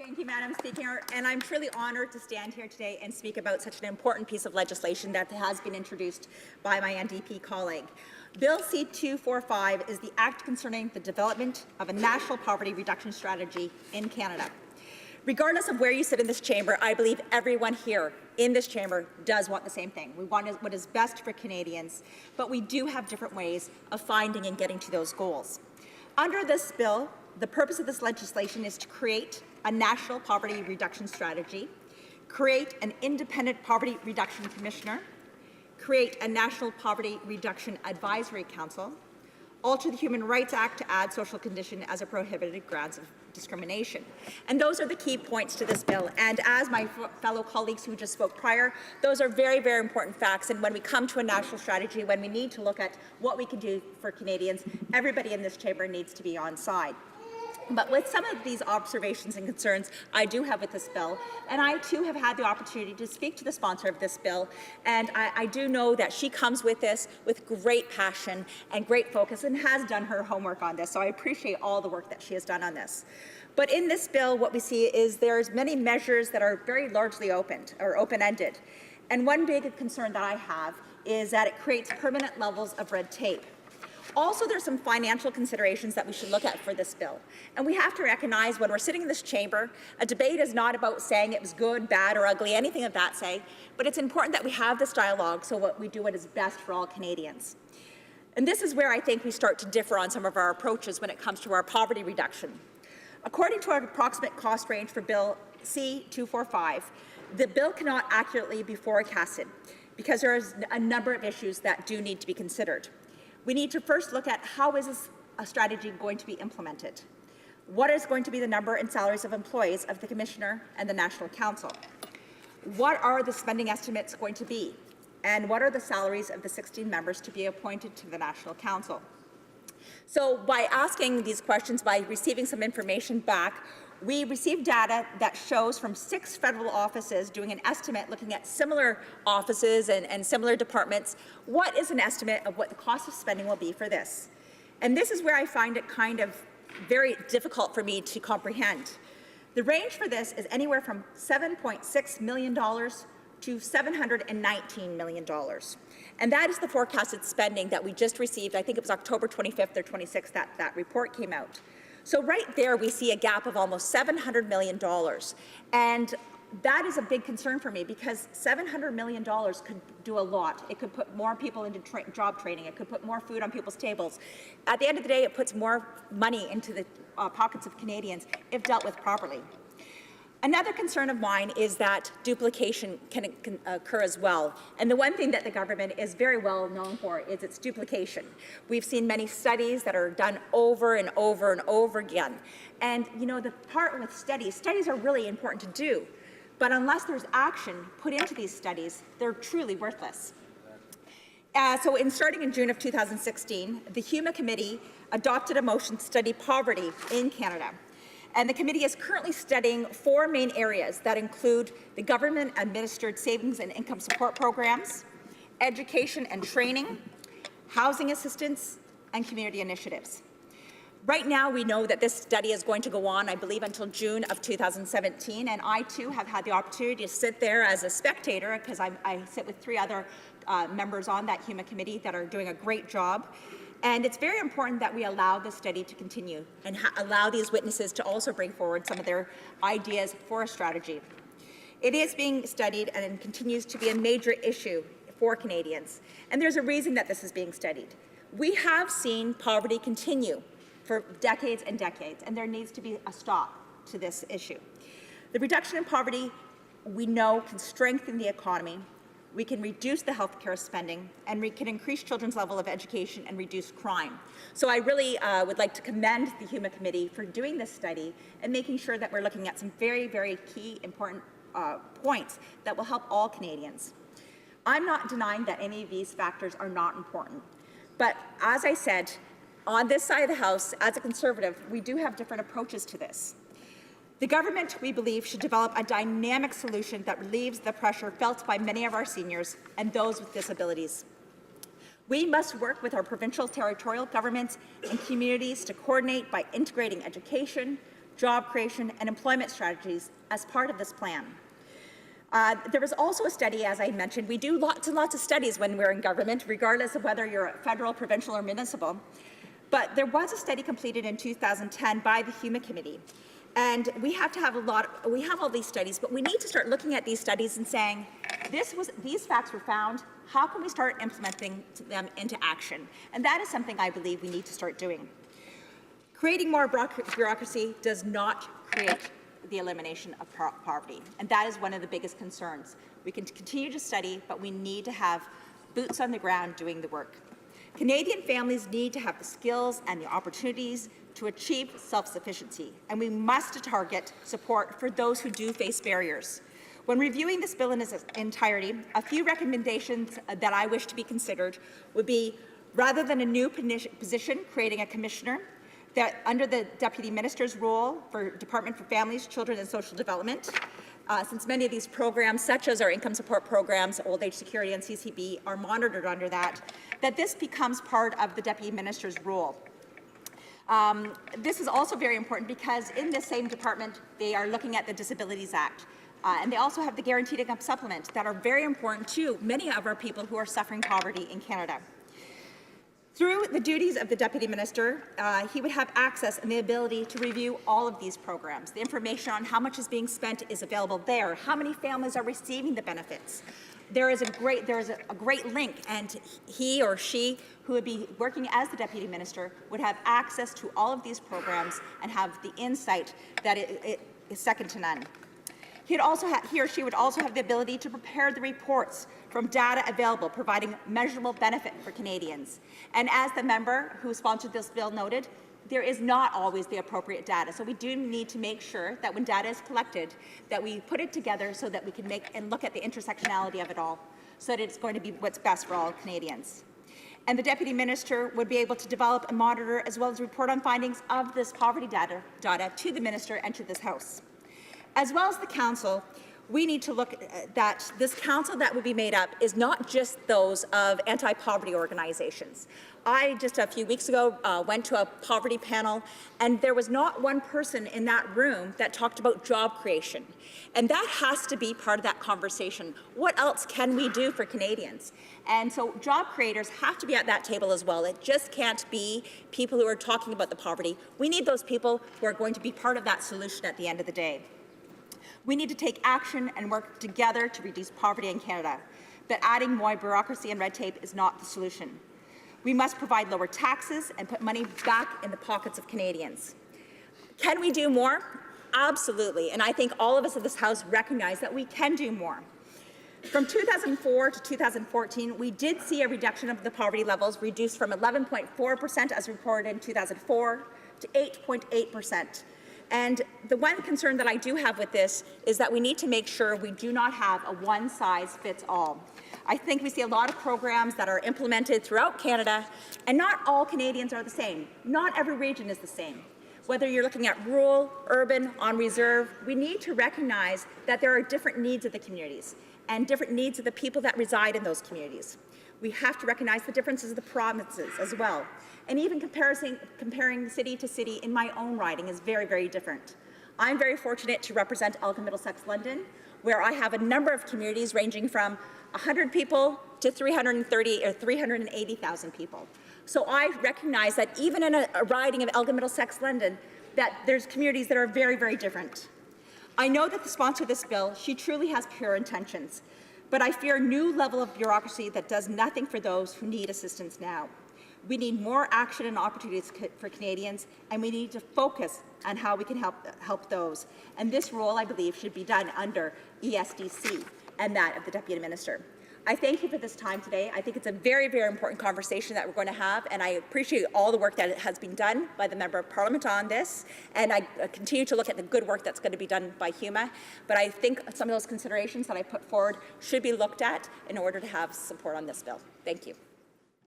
Thank you, Madam Speaker, and I'm truly honoured to stand here today and speak about such an important piece of legislation that has been introduced by my NDP colleague. Bill C-245 is the Act concerning the development of a national poverty reduction strategy in Canada. Regardless of where you sit in this chamber, I believe everyone here in this chamber does want the same thing. We want what is best for Canadians, but we do have different ways of finding and getting to those goals. Under this bill, the purpose of this legislation is to create a national poverty reduction strategy, create an independent poverty reduction commissioner, create a national poverty reduction advisory council, alter the Human Rights Act to add social condition as a prohibited grounds of discrimination. And those are the key points to this bill. And as my fellow colleagues who just spoke prior, those are very, very important facts. And when we come to a national strategy, when we need to look at what we can do for Canadians, everybody in this chamber needs to be on side. But with some of these observations and concerns I do have with this bill, and I too have had the opportunity to speak to the sponsor of this bill, and I do know that she comes with this with great passion and great focus and has done her homework on this, so I appreciate all the work that she has done on this. But in this bill, what we see is there's many measures that are very largely open-ended. And one big concern that I have is that it creates permanent levels of red tape. Also, there's some financial considerations that we should look at for this bill. And we have to recognize when we're sitting in this chamber, a debate is not about saying it was good, bad, or ugly, anything of that say, but it's important that we have this dialogue so what we do what is best for all Canadians. And this is where I think we start to differ on some of our approaches when it comes to our poverty reduction. According to our approximate cost range for Bill C-245, the bill cannot accurately be forecasted because there is a number of issues that do need to be considered. We need to first look at how is this strategy going to be implemented? What is going to be the number and salaries of employees of the Commissioner and the National Council? What are the spending estimates going to be? And what are the salaries of the 16 members to be appointed to the National Council? So by asking these questions, by receiving some information back, we received data that shows from 6 federal offices doing an estimate looking at similar offices and similar departments, what is an estimate of what the cost of spending will be for this? And this is where I find it kind of very difficult for me to comprehend. The range for this is anywhere from $7.6 million to $719 million. And that is the forecasted spending that we just received. I think it was October 25th or 26th that report came out. So right there, we see a gap of almost $700 million. And that is a big concern for me because $700 million could do a lot. It could put more people into job training. It could put more food on people's tables. At the end of the day, it puts more money into the pockets of Canadians if dealt with properly. Another concern of mine is that duplication can occur as well. And the one thing that the government is very well known for is its duplication. We've seen many studies that are done over and over and over again. And you know, the part with studies are really important to do. But unless there's action put into these studies, they're truly worthless. So starting in June of 2016, the HUMA Committee adopted a motion to study poverty in Canada. And the committee is currently studying 4 main areas that include the government-administered savings and income support programs, education and training, housing assistance, and community initiatives. Right now, we know that this study is going to go on, I believe, until June of 2017, and I, too, have had the opportunity to sit there as a spectator because I sit with 3 other members on that HUMA committee that are doing a great job. And it's very important that we allow this study to continue and allow these witnesses to also bring forward some of their ideas for a strategy. It is being studied and continues to be a major issue for Canadians. And there's a reason that this is being studied. We have seen poverty continue for decades and decades, and there needs to be a stop to this issue. The reduction in poverty, we know, can strengthen the economy. We can reduce the healthcare spending, and we can increase children's level of education and reduce crime. So I really would like to commend the HUMA Committee for doing this study and making sure that we're looking at some very, very key, important points that will help all Canadians. I'm not denying that any of these factors are not important, but as I said, on this side of the House, as a Conservative, we do have different approaches to this. The government, we believe, should develop a dynamic solution that relieves the pressure felt by many of our seniors and those with disabilities. We must work with our provincial territorial governments and communities to coordinate by integrating education, job creation, and employment strategies as part of this plan. There was also a study, as I mentioned. We do lots and lots of studies when we're in government, regardless of whether you're federal, provincial, or municipal. But there was a study completed in 2010 by the HUMA Committee. And we have all these studies, but we need to start looking at these studies and saying, these facts were found, how can we start implementing them into action? And that is something I believe we need to start doing. Creating more bureaucracy does not create the elimination of poverty, and that is one of the biggest concerns. We can continue to study, but we need to have boots on the ground doing the work. Canadian families need to have the skills and the opportunities to achieve self-sufficiency, and we must target support for those who do face barriers. When reviewing this bill in its entirety, a few recommendations that I wish to be considered would be, rather than a new position, creating a commissioner that under the Deputy Minister's role for Department for Families, Children and Social Development, since many of these programs, such as our income support programs, old age security and CCB, are monitored under that this becomes part of the Deputy Minister's role. This is also very important because in this same department, they are looking at the Disabilities Act. And they also have the Guaranteed Income Supplement that are very important to many of our people who are suffering poverty in Canada. Through the duties of the Deputy Minister, he would have access and the ability to review all of these programs. The information on how much is being spent is available there. How many families are receiving the benefits? There is a great link, and he or she who would be working as the Deputy Minister would have access to all of these programs and have the insight that it is second to none. He or she would also have the ability to prepare the reports from data available, providing measurable benefit for Canadians. And as the member who sponsored this bill noted, there is not always the appropriate data. So we do need to make sure that when data is collected, that we put it together so that we can make and look at the intersectionality of it all, so that it's going to be what's best for all Canadians. And the Deputy Minister would be able to develop and monitor as well as report on findings of this poverty data to the Minister and to this House. As well as the Council, we need to look at that this Council that would be made up is not just those of anti-poverty organizations. I, just a few weeks ago, went to a poverty panel, and there was not one person in that room that talked about job creation. And that has to be part of that conversation. What else can we do for Canadians? And so job creators have to be at that table as well. It just can't be people who are talking about the poverty. We need those people who are going to be part of that solution at the end of the day. We need to take action and work together to reduce poverty in Canada, but adding more bureaucracy and red tape is not the solution. We must provide lower taxes and put money back in the pockets of Canadians. Can we do more? Absolutely, and I think all of us in this House recognize that we can do more. From 2004 to 2014, we did see a reduction of the poverty levels, reduced from 11.4% as reported in 2004 to 8.8%. And the one concern that I do have with this is that we need to make sure we do not have a one-size-fits-all. I think we see a lot of programs that are implemented throughout Canada, and not all Canadians are the same. Not every region is the same. Whether you're looking at rural, urban, on reserve, we need to recognize that there are different needs of the communities and different needs of the people that reside in those communities. We have to recognize the differences of the provinces as well. And even comparing city to city in my own riding is very, very different. I'm very fortunate to represent Elgin Middlesex London, where I have a number of communities ranging from 100 people to 330 or 380,000 people. So I recognize that even in a riding of Elgin Middlesex London, that there's communities that are very, very different. I know that the sponsor of this bill, she truly has pure intentions, but I fear a new level of bureaucracy that does nothing for those who need assistance now. We need more action and opportunities for Canadians, and we need to focus on how we can help those. And this role, I believe, should be done under ESDC and that of the Deputy Minister. I thank you for this time today. I think it's a very, very important conversation that we're going to have, and I appreciate all the work that has been done by the Member of Parliament on this, and I continue to look at the good work that's going to be done by HUMA, but I think some of those considerations that I put forward should be looked at in order to have support on this bill. Thank you.